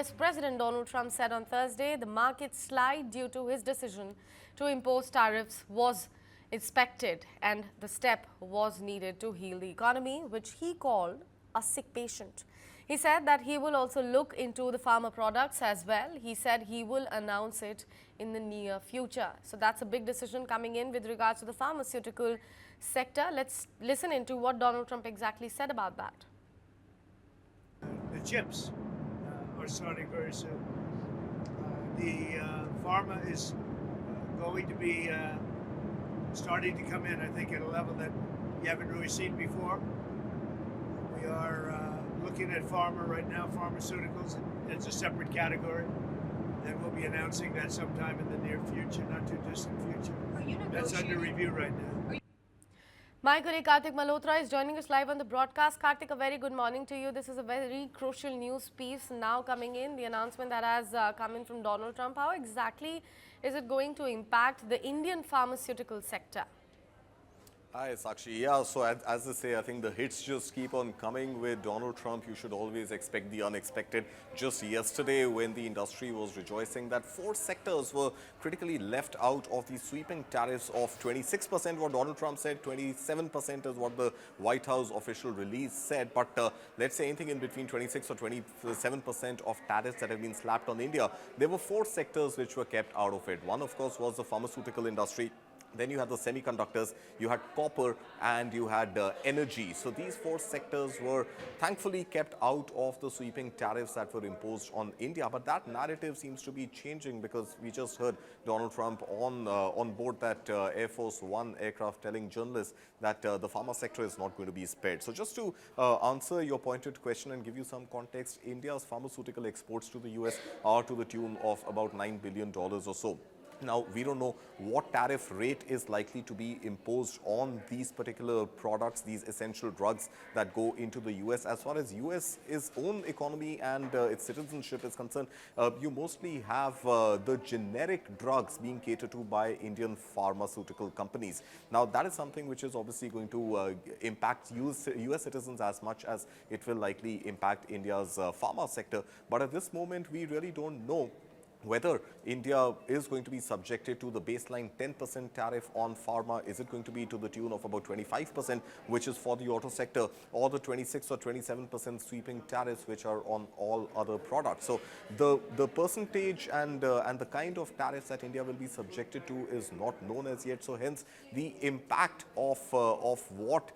US President Donald Trump said on Thursday the market slide due to his decision to impose tariffs was expected and the step was needed to heal the economy, which he called a sick patient. He said that he will also look into the pharma products as well. He said he will announce it in the near future. So that's a big decision coming in with regards to the pharmaceutical sector. Let's listen into what Donald Trump exactly said about that. The chips are starting very soon. The pharma is going to be starting to come in, I think, at a level that you haven't really seen before. We are looking at pharma right now, pharmaceuticals, it's a separate category. And we'll be announcing that sometime in the near future, not too distant future. That's under review right now. My colleague Kartik Malhotra is joining us live on the broadcast. Kartik, a very good morning to you. This is a very crucial news piece now coming in, the announcement that has come in from Donald Trump. How exactly is it going to impact the Indian pharmaceutical sector? Hi, Sakshi. Yeah, so as they say, I think the hits just keep on coming with Donald Trump. You should always expect the unexpected. Just yesterday, when the industry was rejoicing that 4 sectors were critically left out of the sweeping tariffs of 26%, what Donald Trump said, 27% is what the White House official release said. But let's say anything in between 26 or 27% of tariffs that have been slapped on India, there were 4 sectors which were kept out of it. One, of course, was the pharmaceutical industry. Then you had the semiconductors, you had copper, and you had energy. So these 4 sectors were thankfully kept out of the sweeping tariffs that were imposed on India. But that narrative seems to be changing because we just heard Donald Trump on board that Air Force One aircraft telling journalists that the pharma sector is not going to be spared. So just to answer your pointed question and give you some context, India's pharmaceutical exports to the US are to the tune of about $9 billion or so. Now, we don't know what tariff rate is likely to be imposed on these particular products, these essential drugs that go into the US. As far as US's own economy and its citizenship is concerned, you mostly have the generic drugs being catered to by Indian pharmaceutical companies. Now, that is something which is obviously going to impact US citizens as much as it will likely impact India's pharma sector. But at this moment, we really don't know whether India is going to be subjected to the baseline 10% tariff on pharma. Is it going to be to the tune of about 25%, which is for the auto sector, or the 26 or 27% sweeping tariffs, which are on all other products? So the percentage and the kind of tariffs that India will be subjected to is not known as yet. So hence, the impact of what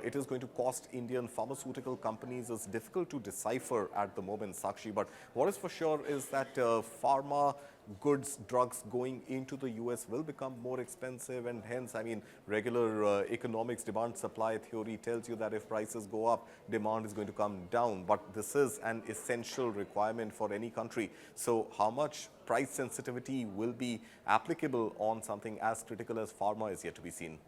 it is going to cost Indian pharmaceutical companies is difficult to decipher at the moment, Sakshi. But what is for sure is that pharma goods, drugs going into the US will become more expensive, and hence, I mean, regular economics demand supply theory tells you that if prices go up, demand is going to come down. But this is an essential requirement for any country. So how much price sensitivity will be applicable on something as critical as pharma is yet to be seen.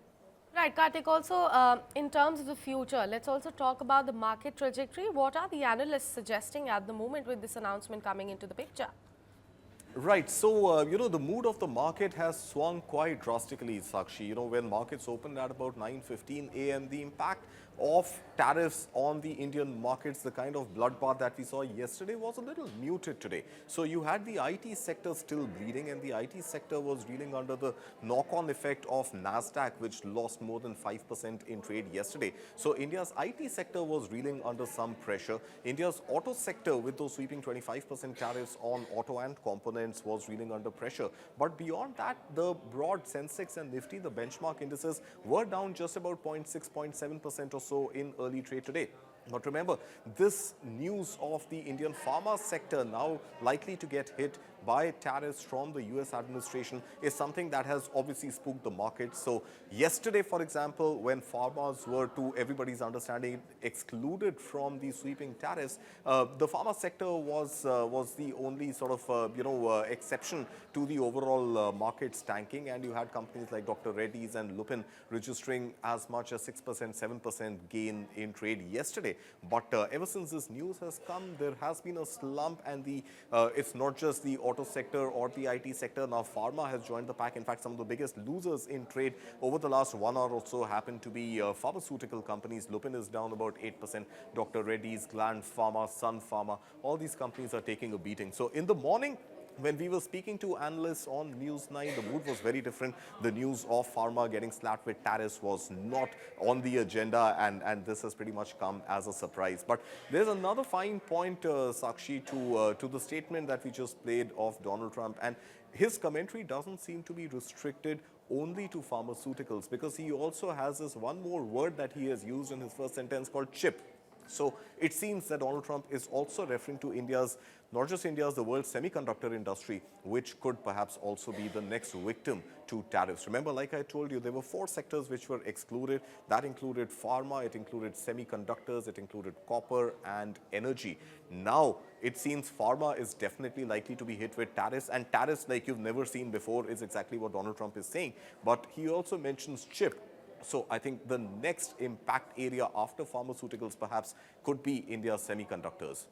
Right, Kartik, also in terms of the future, let's also talk about the market trajectory. What are the analysts suggesting at the moment with this announcement coming into the picture? Right. So, you know, the mood of the market has swung quite drastically, Sakshi. You know, when markets opened at about 9:15 a.m., the impact of tariffs on the Indian markets, the kind of bloodbath that we saw yesterday, was a little muted today. So you had the IT sector still bleeding, and the IT sector was reeling under the knock-on effect of NASDAQ, which lost more than 5% in trade yesterday. So India's IT sector was reeling under some pressure. India's auto sector, with those sweeping 25% tariffs on auto and components, was reeling under pressure. But beyond that, the broad Sensex and Nifty, the benchmark indices, were down just about 0.6, 0.7% or so in early trade today. But remember, this news of the Indian pharma sector now likely to get hit by tariffs from the US administration is something that has obviously spooked the market. So yesterday, for example, when pharmas were, to everybody's understanding, excluded from the sweeping tariffs, the pharma sector was the only sort of exception to the overall markets tanking, and you had companies like Dr. Reddy's and Lupin registering as much as 6%, 7% gain in trade yesterday. yesterday. But ever since this news has come, there has been a slump, and it's not just the auto sector or the IT sector. Now pharma has joined the pack. In fact, some of the biggest losers in trade over the last 1 hour or so happen to be pharmaceutical companies. Lupin is down about 8%. Dr. Reddy's, Gland Pharma, Sun Pharma, all these companies are taking a beating. So in the morning, when we were speaking to analysts on News9, the mood was very different. The news of pharma getting slapped with tariffs was not on the agenda, and this has pretty much come as a surprise. But there's another fine point, Sakshi, to the statement that we just played of Donald Trump. And his commentary doesn't seem to be restricted only to pharmaceuticals, because he also has this one more word that he has used in his first sentence called chip. So it seems that Donald Trump is also referring to India's, not just India's, the world's semiconductor industry, which could perhaps also be the next victim to tariffs. Remember, like I told you, there were 4 sectors which were excluded. That included pharma, it included semiconductors, it included copper and energy. Now, it seems pharma is definitely likely to be hit with tariffs, and tariffs like you've never seen before is exactly what Donald Trump is saying. But he also mentions chip. So I think the next impact area after pharmaceuticals perhaps could be India's semiconductors.